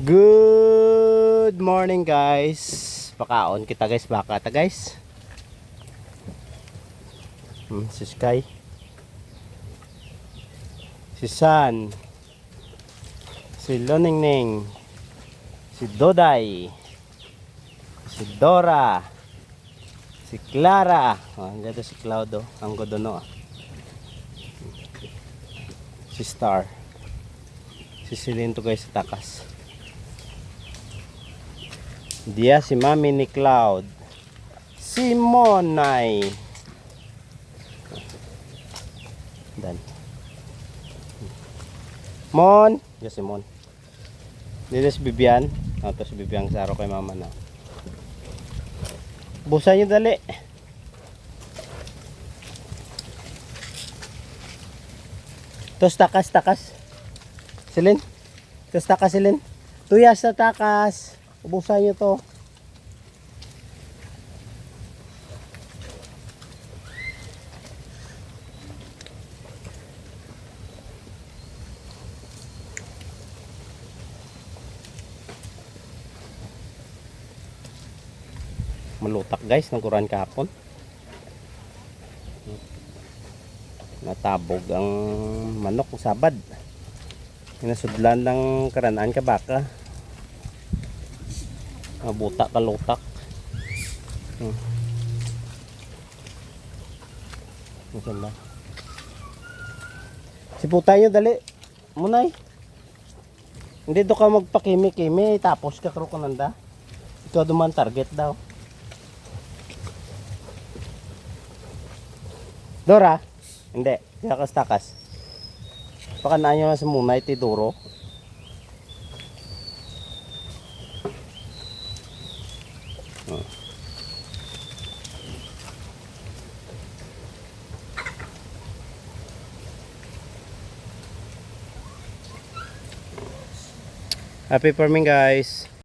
Good morning guys. Pakaon kita guys, baka ta guys. Si Sky, si San, si Loningning, si Doday, si Dora, si Clara. Dito si Claudio, ang godono. Si Star, si Celine to guys sa takas. Dia si Mami ni Cloud, si Monay. Dan Mon, yes si Mon. Dito si Bibian. Ito si Bibian sa araw kay mama na. Busan nyo dali. Tos takas. Silin. Tos takas silin. Tuyas na takas. Ubusan nyo to. Malutak guys ng kuran kahapon. Natabog ang manok ng sabad. Inasudlan ng karanaan ka baka. Mabuta kalutak. Masala. Siputan nyo dali. Munay. Hindi do ka magpakimi-kimi tapos ka krukunanda. Ikaw duman target daw. Dora? Hindi. Takas. Pakanaan nyo lang sa munay, tiduro. Happy farming guys.